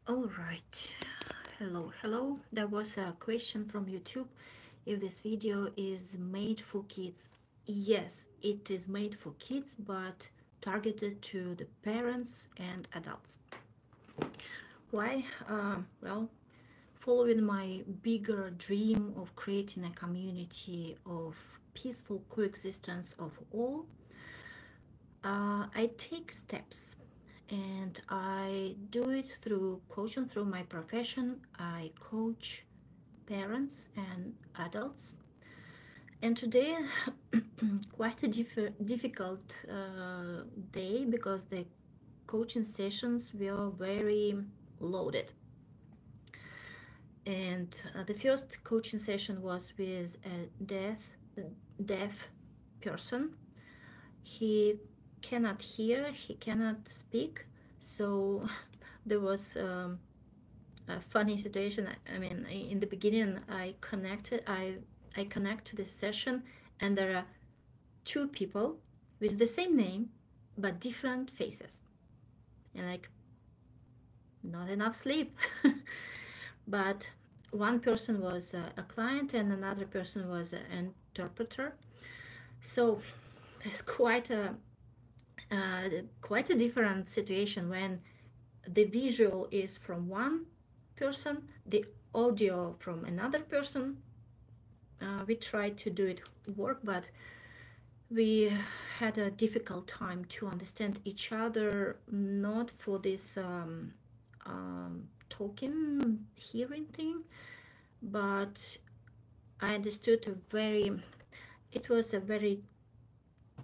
All right. Hello. There was a question from YouTube if this video is made for kids. Yes, it is made for kids, but targeted to the parents and adults. Why? Well, following my bigger dream of creating a community of peaceful coexistence of all, I take steps and I do it through coaching through my profession. I coach parents and adults. And today, quite a difficult day because the coaching sessions were very loaded. And the first coaching session was with a deaf person. He cannot hear, he cannot speak, so there was a funny situation. I mean, in the beginning, I connect to this session, and there are two people with the same name but different faces, and like not enough sleep. But one person was a client, and another person was an interpreter. So there's uh, quite a different situation when the visual is from one person, the audio from another person. We tried to do it work, but we had a difficult time to understand each other, not for this talking, hearing thing, but I understood it was a very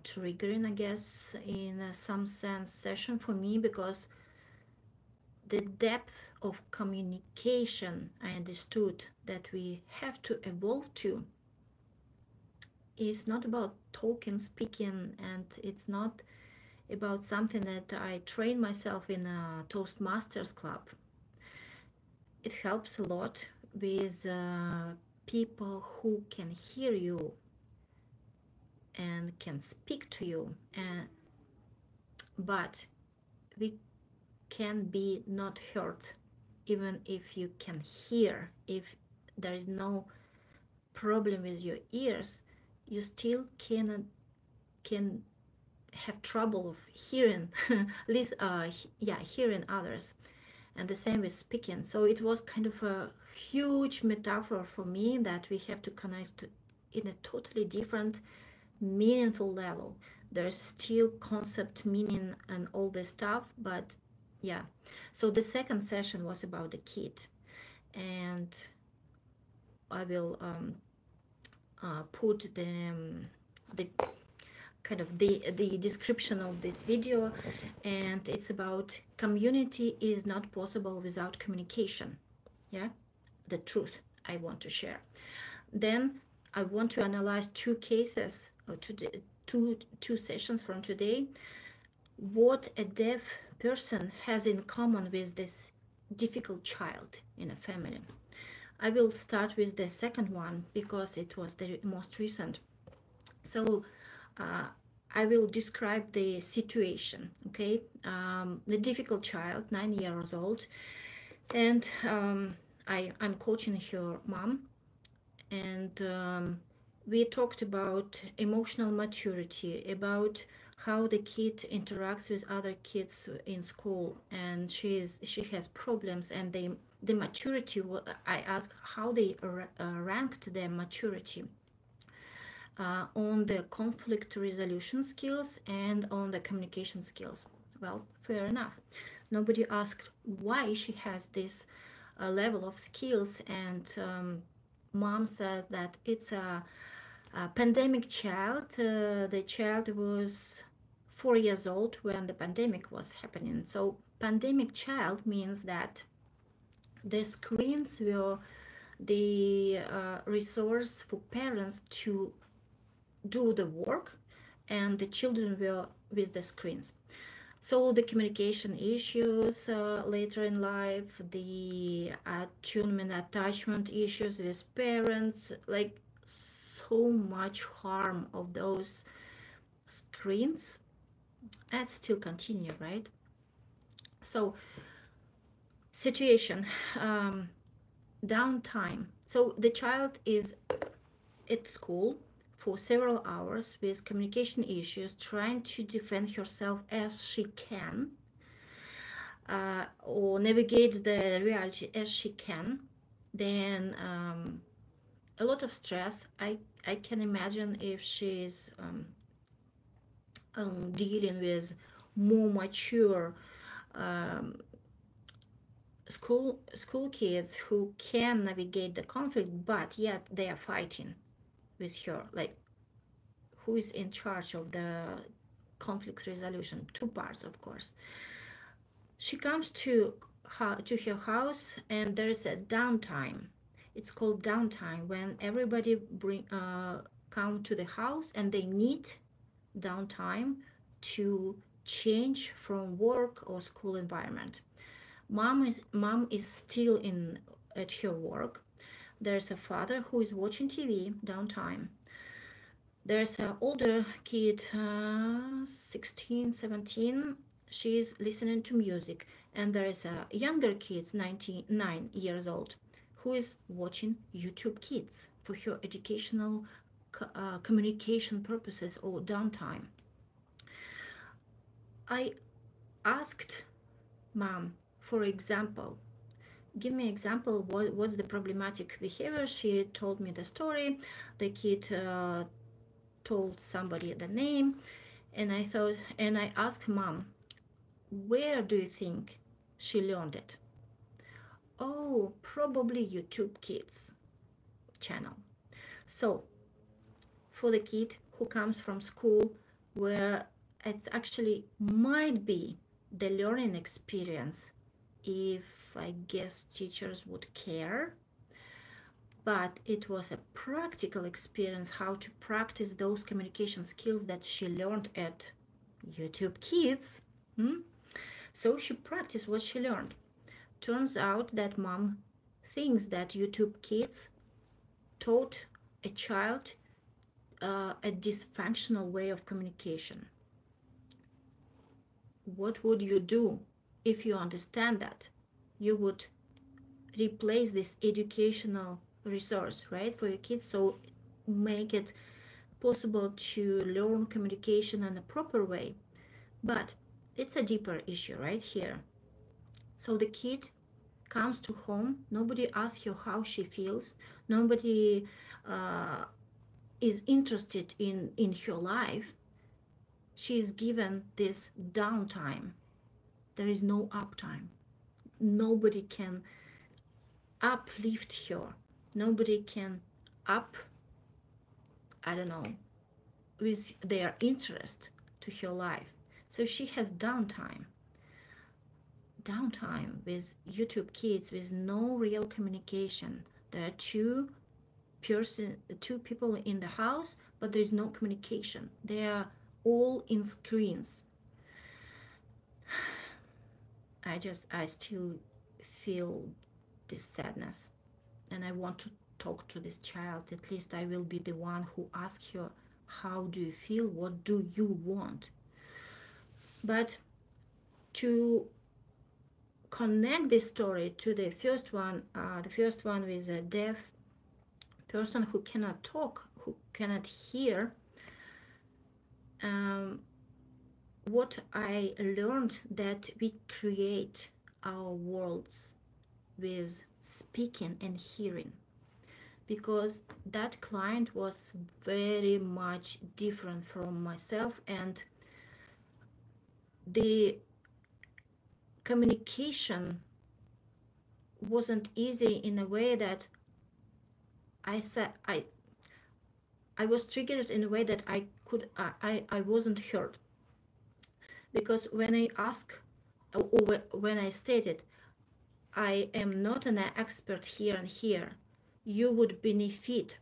triggering, I guess, in some sense, session for me because the depth of communication I understood that we have to evolve to is not about talking, speaking, and it's not about something that I train myself in a Toastmasters club. It helps a lot with people who can hear you and can speak to you, and but we can be not hurt even if you can hear. If there is no problem with your ears, you still can have trouble of hearing at least hearing others, and the same with speaking. So it was kind of a huge metaphor for me that we have to connect in a totally different meaningful level. There's still concept, meaning, and all this stuff, but yeah. So the second session was about the kid, and I will put the kind of the description of this video, and it's about community is not possible without communication. Yeah, the truth I want to share. Then I want to analyze two cases or two sessions from today, what a deaf person has in common with this difficult child in a family. I will start with the second one because it was the most recent. So uh, I will describe the situation, okay? The difficult child, 9 years old, and I'm coaching her mom, and we talked about emotional maturity, about how the kid interacts with other kids in school, and she has problems, and the maturity. I asked how they ranked their maturity on the conflict resolution skills and on the communication skills. Well, fair enough. Nobody asked why she has this level of skills, and mom said that it's a pandemic child. The child was 4 years old when the pandemic was happening. So pandemic child means that the screens were the resource for parents to do the work, and the children were with the screens. So the communication issues later in life, the attunement attachment issues with parents, like so much harm of those screens, and still continue, right? So situation. Downtime. So the child is at school for several hours with communication issues, trying to defend herself as she can, or navigate the reality as she can. Then a lot of stress. I can imagine if she's dealing with more mature school kids who can navigate the conflict, but yet they are fighting with her. Like, who is in charge of the conflict resolution? Two parts, of course. She comes to her house, and there is a downtime. It's called downtime when everybody come to the house and they need downtime to change from work or school environment. Mom is still in at her work. There's a father who is watching TV, downtime. There's an older kid, 16, 17. She's listening to music. And there is a younger kid, 99 years old, who is watching YouTube Kids for her educational communication purposes or downtime. I asked mom, for example, give me example, what's the problematic behavior. She told me the story. The kid told somebody the name, and I asked mom, where do you think she learned it? Oh, probably YouTube Kids channel. So for the kid who comes from school where it's actually might be the learning experience, if I guess teachers would care, but it was a practical experience how to practice those communication skills that she learned at YouTube Kids. So she practiced what she learned. Turns out that mom thinks that YouTube Kids taught a child a dysfunctional way of communication. What would you do if you understand that? You would replace this educational resource, right, for your kids, so make it possible to learn communication in a proper way. But it's a deeper issue right here. So the kid comes to home, nobody asks her how she feels, nobody is interested in her life. She is given this downtime. There is no uptime. Nobody can uplift her. Nobody can up, I don't know, with their interest to her life. So she has downtime with YouTube Kids, with no real communication. There are two people in the house, but there is no communication. They are all in screens. I still feel this sadness, and I want to talk to this child. At least I will be the one who asks her, how do you feel? What do you want? But to connect this story to the first one with a deaf person who cannot talk, who cannot hear, what I learned, that we create our worlds with speaking and hearing, because that client was very much different from myself, and the communication wasn't easy in a way that I was triggered in a way that I wasn't heard, because when I ask, or when I stated, I am not an expert here and here, you would benefit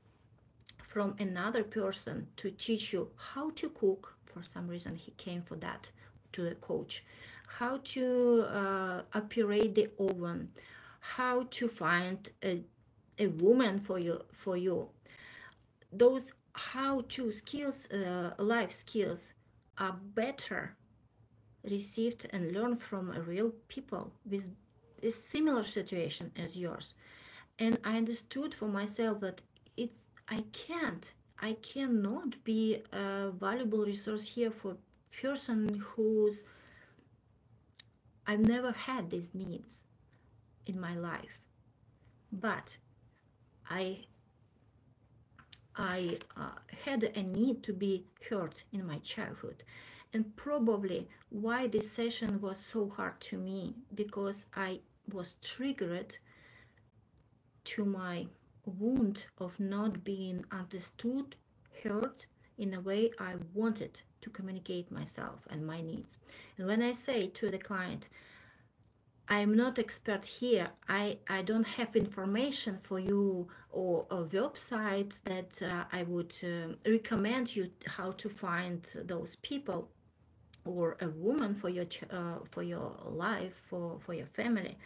from another person to teach you how to cook. For some reason he came for that, to the coach, how to operate the oven, how to find a woman for you. Those how to skills, life skills, are better received and learned from real people with a similar situation as yours. And I understood for myself that I cannot be a valuable resource here for person who's I've never had these needs in my life. But I had a need to be heard in my childhood. And probably why this session was so hard to me, because I was triggered to my wound of not being understood, heard in a way I wanted to communicate myself and my needs. And when I say to the client, I'm not expert here, I don't have information for you or a website that I would recommend you how to find those people or a woman for your life, for your family.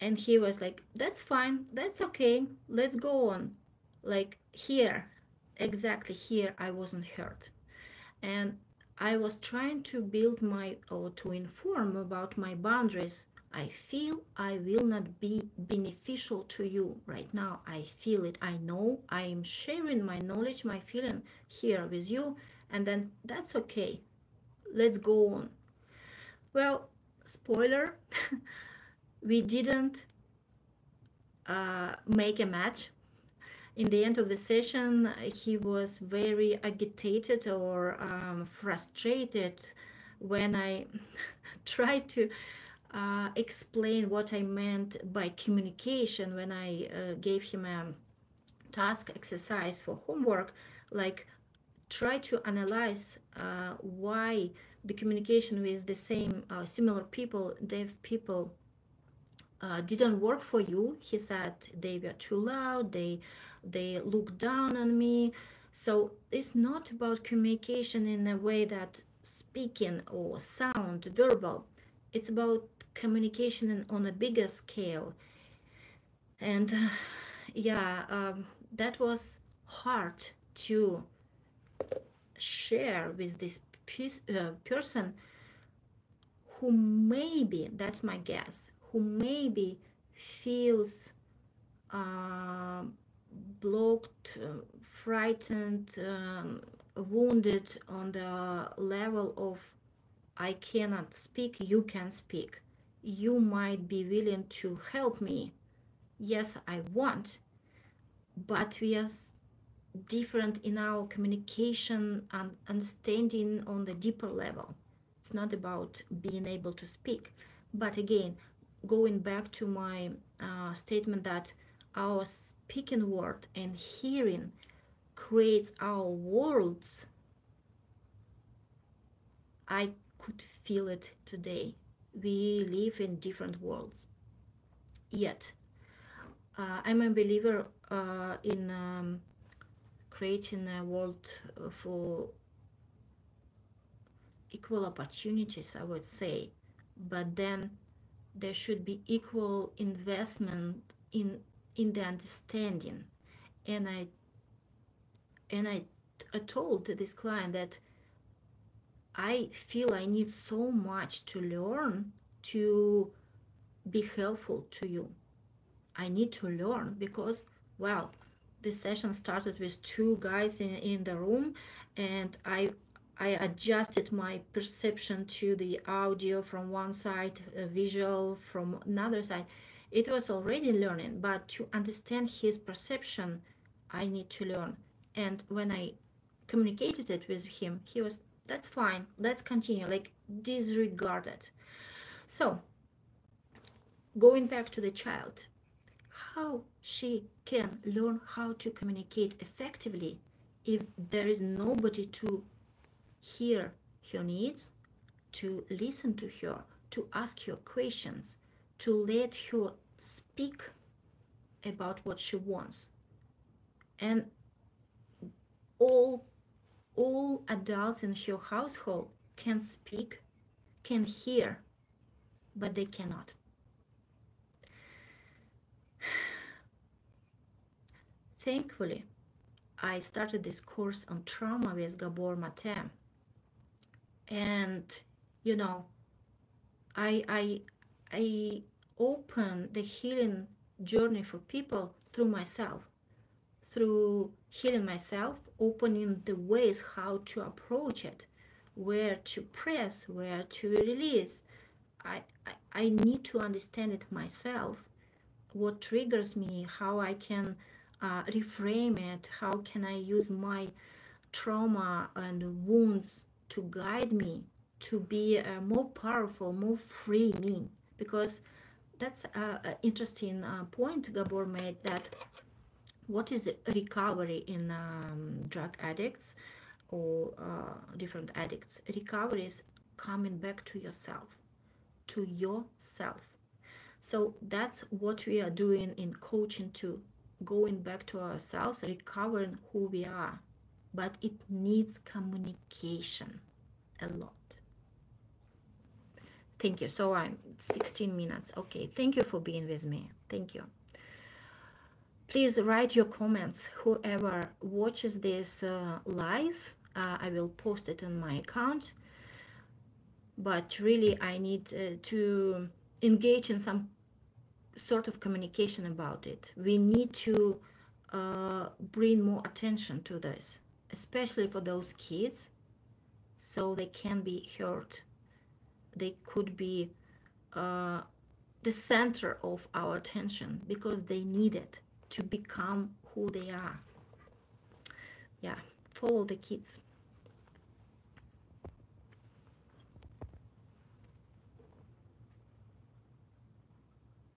And he was like, that's fine, that's okay, let's go on. Like here, exactly here, I wasn't heard. And I was trying to build my, or to inform about my boundaries. I feel I will not be beneficial to you right now. I feel it. I know I am sharing my knowledge, my feeling here with you, and then that's okay. Let's go on. Well, spoiler, we didn't make a match. In the end of the session, he was very agitated or frustrated when I tried to explain what I meant by communication, when I gave him a task exercise for homework, like try to analyze why the communication with the same similar people, deaf people, didn't work for you. He said they were too loud, they looked down on me. So it's not about communication in a way that speaking or sound verbal. It's about communication on a bigger scale. And yeah, that was hard to share with this person who maybe, that's my guess, who maybe feels uh, blocked, frightened, wounded on the level of I cannot speak, you can speak. You might be willing to help me. Yes, I want, but we are different in our communication and understanding on the deeper level. It's not about being able to speak. But again, going back to my statement that our speaking word and hearing creates our worlds, I could feel it today. We live in different worlds. Yet, I'm a believer in creating a world for equal opportunities, I would say, but then there should be equal investment in the understanding. And I told this client that I feel I need so much to learn to be helpful to you. I need to learn because, well, this session started with two guys in the room, and I adjusted my perception to the audio from one side, visual from another side. It was already learning, but to understand his perception, I need to learn. And when I communicated it with him, he was, that's fine, let's continue, like disregard it. So, going back to the child, how she can learn how to communicate effectively if there is nobody to hear her needs, to listen to her, to ask her questions, to let her speak about what she wants. And all adults in her household can speak, can hear, but they cannot. Thankfully, I started this course on trauma with Gabor Mate, and you know, I I open the healing journey for people through myself, through healing myself, opening the ways how to approach it, where to press, where to release. I need to understand it myself, what triggers me, how I can reframe it, how can I use my trauma and wounds to guide me to be a more powerful, more free me. Because that's an interesting point Gabor made, that what is recovery in drug addicts or different addicts. Recovery is coming back to yourself, to yourself. So that's what we are doing in coaching too, going back to ourselves, recovering who we are. But it needs communication a lot. Thank you. So I'm 16 minutes. Okay, thank you for being with me. Thank you. Please write your comments. Whoever watches this live, I will post it on my account. But really, I need to engage in some sort of communication about it. We need to bring more attention to this, especially for those kids, so they can be heard. They could be the center of our attention because they need it to become who they are. Yeah, follow the kids.